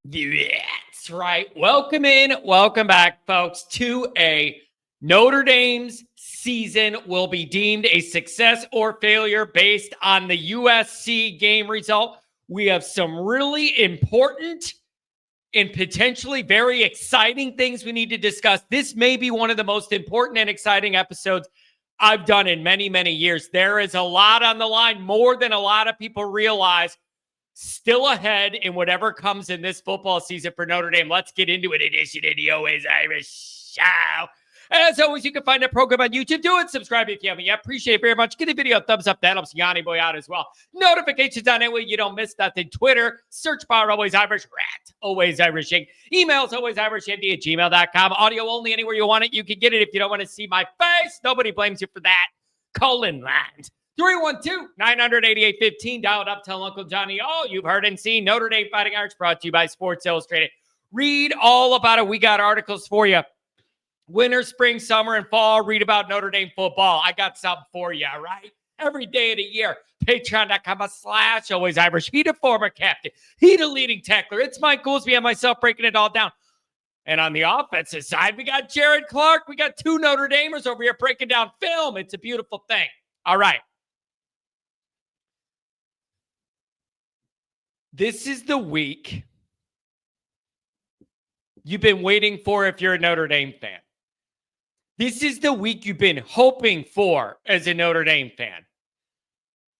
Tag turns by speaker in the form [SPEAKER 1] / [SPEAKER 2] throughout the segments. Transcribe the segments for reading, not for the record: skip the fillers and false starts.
[SPEAKER 1] That's right. Welcome in. Welcome back, folks, to a Notre Dame's season will be deemed a success or failure based on the USC game result. We have some really important and potentially very exciting things we need to discuss. This may be one of the most important and exciting episodes I've done in many, many years. There is a lot on the line, more than a lot of people realize. Still ahead in whatever comes in this football season for Notre Dame. Let's get into it. Edition of the Always Irish Show. As always, you can find the program on YouTube. Do it. Subscribe if you haven't yet. Appreciate it very much. Give the video a thumbs up. That helps Yanni Boy out as well. Notifications on it way you don't miss nothing. Twitter, search bar Always Irish. Rat, Always Irishing. Emails, alwaysIrishND@gmail.com. Audio only anywhere you want it. You can get it if you don't want to see my face. Nobody blames you for that. Colin Land. 312-900-8815. Dial it up. Tell Uncle Johnny all you've heard and seen. Notre Dame Fighting Irish brought to you by Sports Illustrated. Read all about it. We got articles for you. Winter, spring, summer, and fall. Read about Notre Dame football. I got something for you, all right? Every day of the year. Patreon.com/Always Irish. He the former captain. He the leading tackler. It's Mike Goolsby and myself breaking it all down. And on the offensive side, we got Jared Clark. We got two Notre Damers over here breaking down film. It's a beautiful thing. All right. This is the week you've been waiting for if you're a Notre Dame fan. This is the week you've been hoping for as a Notre Dame fan.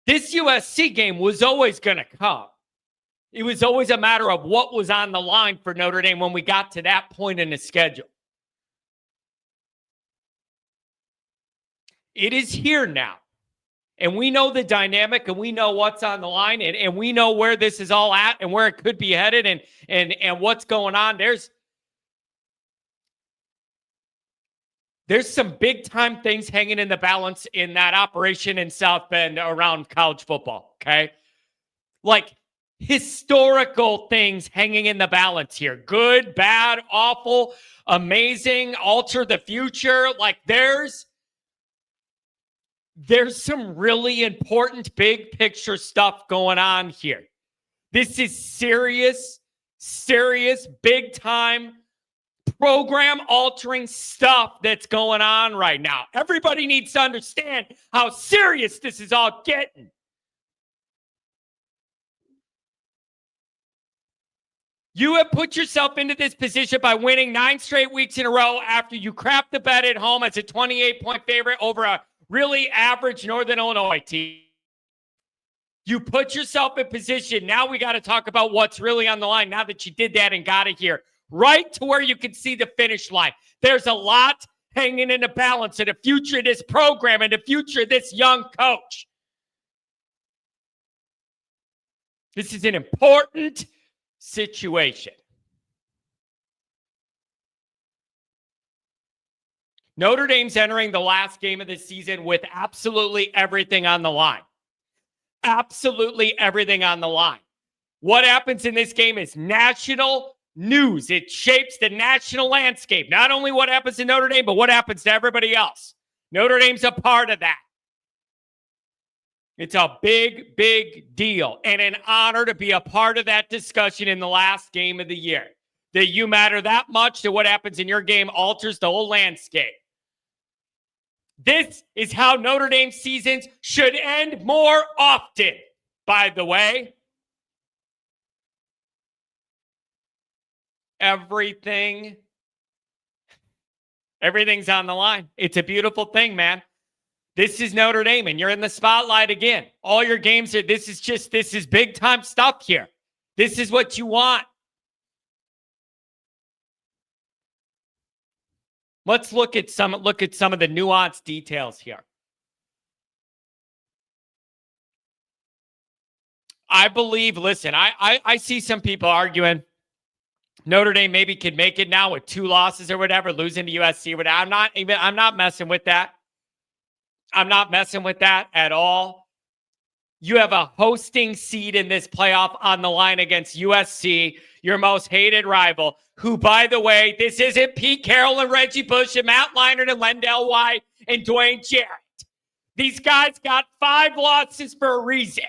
[SPEAKER 1] This USC game was always going to come. It was always a matter of what was on the line for Notre Dame when we got to that point in the schedule. It is here now. And we know the dynamic and we know what's on the line and we know where this is all at and where it could be headed and what's going on. There's some big time things hanging in the balance in that operation in South Bend around college football, okay? Like historical things hanging in the balance here. Good, bad, awful, amazing, alter the future. Like there's some really important big picture stuff going on here. This is serious, big time, program altering stuff that's going on right now. Everybody needs to understand how serious this is all getting. You have put yourself into this position by winning 9 straight weeks in a row after you crapped the bed at home as a 28-point favorite over a really average Northern Illinois team. You put yourself in position. Now we got to talk about what's really on the line now that you did that and got it here. Right to where you can see the finish line. There's a lot hanging in the balance of the future of this program and the future of this young coach. This is an important situation. Notre Dame's entering the last game of the season with absolutely everything on the line. Absolutely everything on the line. What happens in this game is national news. It shapes the national landscape. Not only what happens in Notre Dame, but what happens to everybody else. Notre Dame's a part of that. It's a big, big deal and an honor to be a part of that discussion in the last game of the year. That you matter that much, that what happens in your game alters the whole landscape. This is how Notre Dame seasons should end more often, by the way. Everything's on the line. It's a beautiful thing, man. This is Notre Dame, and you're in the spotlight again. All your games are, this is big time stuff here. This is what you want. Let's look at some of the nuanced details here. I believe, listen, I see some people arguing Notre Dame maybe could make it now with 2 losses or whatever, losing to USC or whatever. I'm not messing with that. I'm not messing with that at all. You have a hosting seed in this playoff on the line against USC, your most hated rival, who, by the way, this isn't Pete Carroll and Reggie Bush and Matt Leinart and Lendell White and Dwayne Jarrett. These guys got 5 losses for a reason.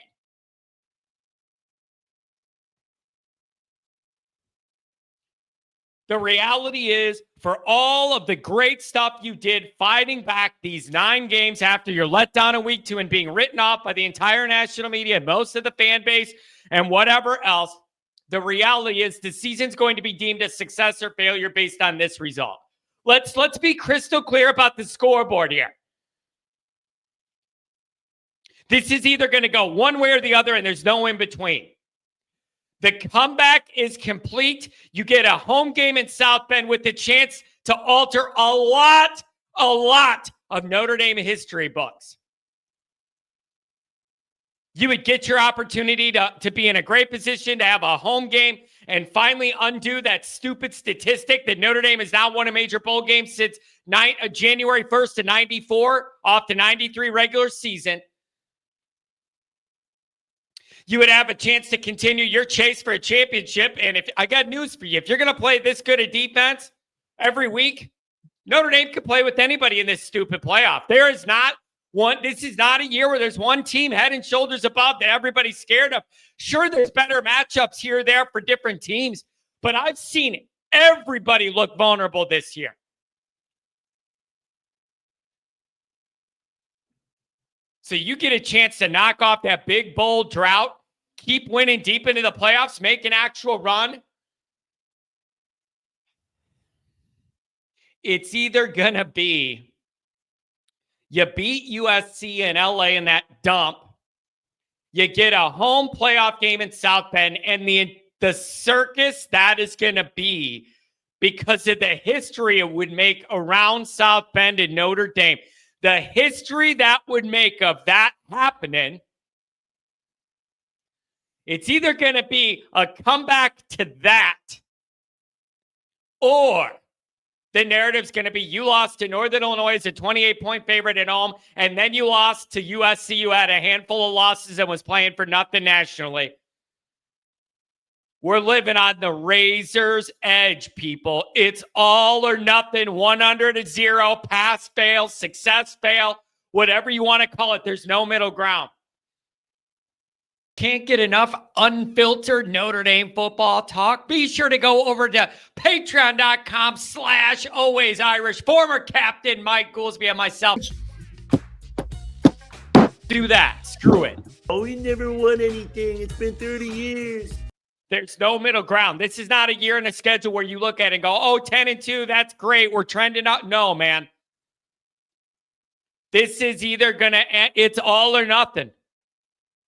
[SPEAKER 1] The reality is, for all of the great stuff you did fighting back these 9 games after your letdown in week 2 and being written off by the entire national media, most of the fan base, and whatever else, the reality is the season's going to be deemed a success or failure based on this result. Let's be crystal clear about the scoreboard here. This is either going to go one way or the other, and there's no in between. The comeback is complete. You get a home game in South Bend with the chance to alter a lot of Notre Dame history books. You would get your opportunity to be in a great position to have a home game and finally undo that stupid statistic that Notre Dame has not won a major bowl game since January 1st of 94 off the 93 regular season. You would have a chance to continue your chase for a championship. And if I got news for you, if you're going to play this good a defense every week, Notre Dame could play with anybody in this stupid playoff. There is not one. This is not a year where there's one team head and shoulders above that everybody's scared of. Sure, there's better matchups here or there for different teams, but I've seen everybody look vulnerable this year. So you get a chance to knock off that big, bold drought, keep winning deep into the playoffs, make an actual run. It's either going to be you beat USC and LA in that dump, you get a home playoff game in South Bend, and the circus that is going to be because of the history it would make around South Bend and Notre Dame. The history that would make of that happening, it's either going to be a comeback to that, or the narrative's going to be you lost to Northern Illinois as a 28-point favorite at home, and then you lost to USC. You had a handful of losses and was playing for nothing nationally. We're living on the razor's edge, people. It's all or nothing, 100 to 0, pass, fail, success, fail, whatever you want to call it. There's no middle ground. Can't get enough unfiltered Notre Dame football talk? Be sure to go over to patreon.com/alwaysirish. Former captain Mike Goolsby and myself. Do that. Screw it.
[SPEAKER 2] Oh, we never won anything. It's been 30 years.
[SPEAKER 1] There's no middle ground. This is not a year in a schedule where you look at it and go, oh, 10-2, that's great. We're trending up. No, man. This is either going to end. It's all or nothing.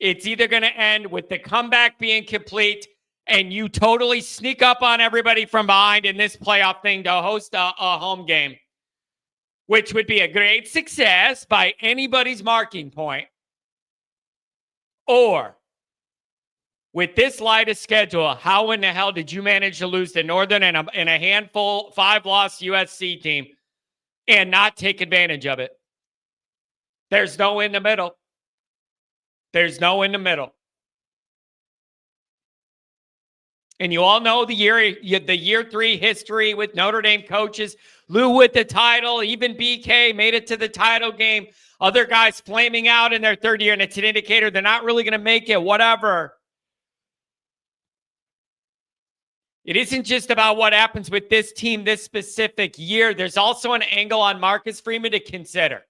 [SPEAKER 1] It's either going to end with the comeback being complete and you totally sneak up on everybody from behind in this playoff thing to host a home game, which would be a great success by anybody's marking point. Or with this light of schedule, how in the hell did you manage to lose to Northern and a handful 5-loss USC team and not take advantage of it? There's no in the middle. There's no in the middle. And you all know the year 3 history with Notre Dame coaches. Lou with the title, even BK made it to the title game. Other guys flaming out in their 3rd year, and it's an indicator they're not really going to make it, whatever. It isn't just about what happens with this team this specific year. There's also an angle on Marcus Freeman to consider.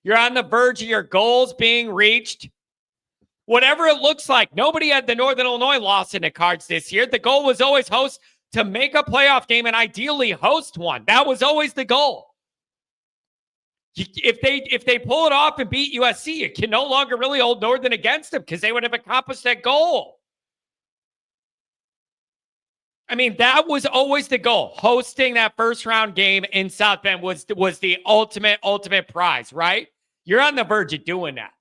[SPEAKER 1] You're on the verge of your goals being reached. Whatever it looks like, nobody had the Northern Illinois loss in the cards this year. The goal was always to make a playoff game and ideally host one. That was always the goal. If they pull it off and beat USC, you can no longer really hold Northern against them because they would have accomplished that goal. I mean, that was always the goal. Hosting that first-round game in South Bend was the ultimate prize, right? You're on the verge of doing that.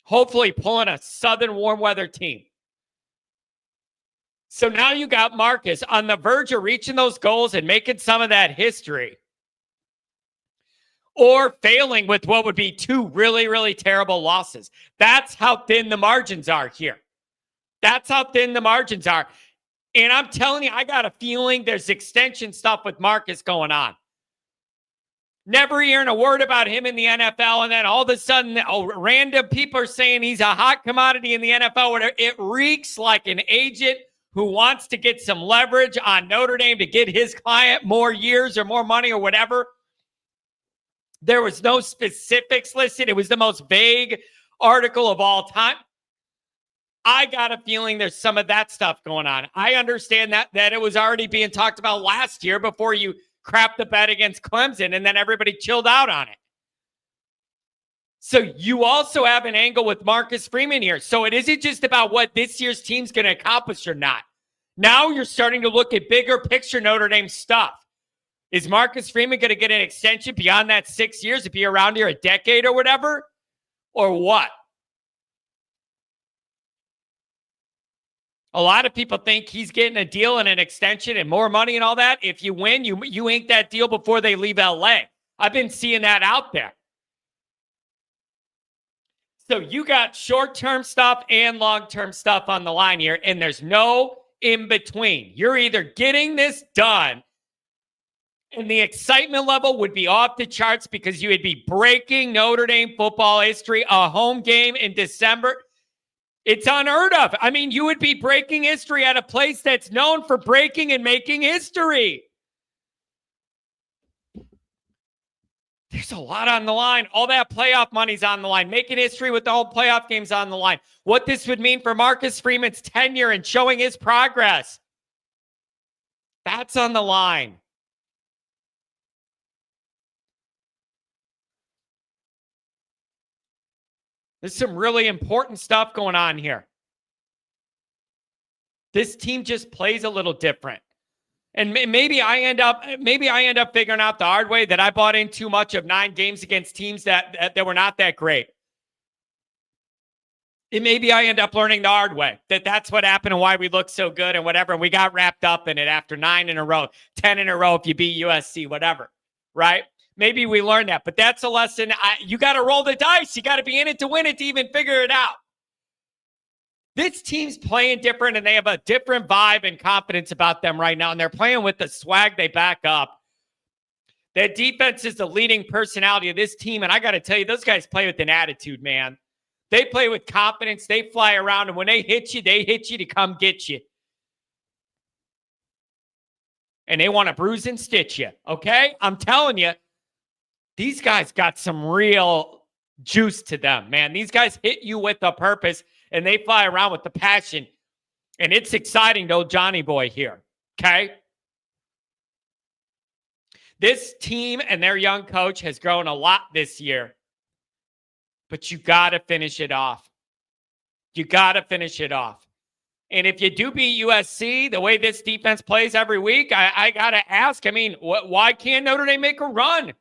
[SPEAKER 1] Hopefully pulling a southern warm weather team. So now you got Marcus on the verge of reaching those goals and making some of that history. Or failing with what would be 2 really, really terrible losses. That's how thin the margins are here. That's how thin the margins are. And I'm telling you, I got a feeling there's extension stuff with Marcus going on. Never hearing a word about him in the NFL, and then all of a sudden, random people are saying he's a hot commodity in the NFL. Whatever. It reeks like an agent who wants to get some leverage on Notre Dame to get his client more years or more money or whatever. There was no specifics listed. It was the most vague article of all time. I got a feeling there's some of that stuff going on. I understand that it was already being talked about last year before you crapped the bet against Clemson, and then everybody chilled out on it. So you also have an angle with Marcus Freeman here. So it isn't just about what this year's team's going to accomplish or not. Now you're starting to look at bigger picture Notre Dame stuff. Is Marcus Freeman going to get an extension beyond that 6 years to be around here a decade or whatever? Or what? A lot of people think he's getting a deal and an extension and more money and all that. If you win, you ink that deal before they leave LA. I've been seeing that out there. So you got short-term stuff and long-term stuff on the line here, and there's no in between. You're either getting this done, and the excitement level would be off the charts because you would be breaking Notre Dame football history, a home game in December. It's unheard of. I mean, you would be breaking history at a place that's known for breaking and making history. There's a lot on the line. All that playoff money's on the line. Making history with the whole playoff games on the line. What this would mean for Marcus Freeman's tenure and showing his progress. That's on the line. There's some really important stuff going on here. This team just plays a little different. And maybe I end up figuring out the hard way that I bought in too much of 9 games against teams that were not that great. And maybe I end up learning the hard way that that's what happened and why we look so good and whatever. And we got wrapped up in it after 9 in a row, 10 in a row if you beat USC, whatever, right? Maybe we learned that, but that's a lesson. You got to roll the dice. You got to be in it to win it to even figure it out. This team's playing different, and they have a different vibe and confidence about them right now, and they're playing with the swag they back up. Their defense is the leading personality of this team, and I got to tell you, those guys play with an attitude, man. They play with confidence. They fly around, and when they hit you to come get you. And they want to bruise and stitch you, okay? I'm telling you, these guys got some real juice to them, man. These guys hit you with a purpose, and they fly around with the passion. And it's exciting to old Johnny boy here, okay? This team and their young coach has grown a lot this year. But you got to finish it off. You got to finish it off. And if you do beat USC, the way this defense plays every week, I got to ask, I mean, why can't Notre Dame make a run?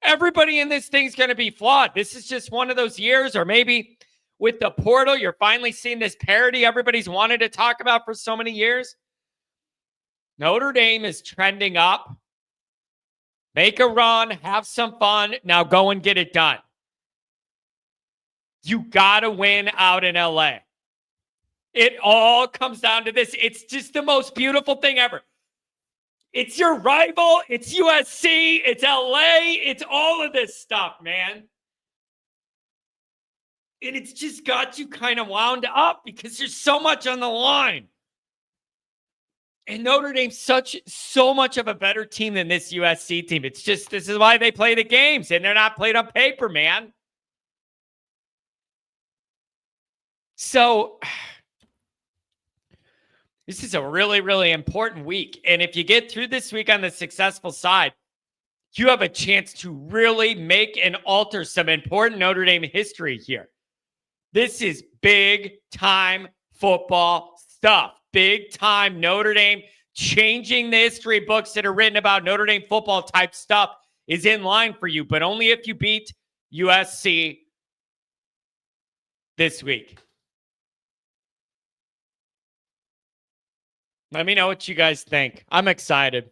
[SPEAKER 1] Everybody in this thing's going to be flawed. This is just one of those years, or maybe with the portal, you're finally seeing this parity everybody's wanted to talk about for so many years. Notre Dame is trending up. Make a run, have some fun, now go and get it done. You got to win out in LA. It all comes down to this. It's just the most beautiful thing ever. It's your rival. It's USC. It's LA. It's all of this stuff, man. And it's just got you kind of wound up because there's so much on the line. And Notre Dame's so much of a better team than this USC team. It's just, this is why they play the games, and they're not played on paper, man. So this is a really, really important week. And if you get through this week on the successful side, you have a chance to really make and alter some important Notre Dame history here. This is big time football stuff. Big time Notre Dame changing the history books that are written about Notre Dame football type stuff is in line for you, but only if you beat USC this week. Let me know what you guys think. I'm excited.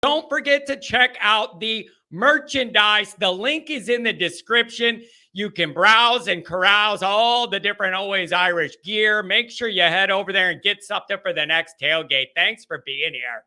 [SPEAKER 1] Don't forget to check out the merchandise. The link is in the description. You can browse and carouse all the different Always Irish gear. Make sure you head over there and get something for the next tailgate. Thanks for being here.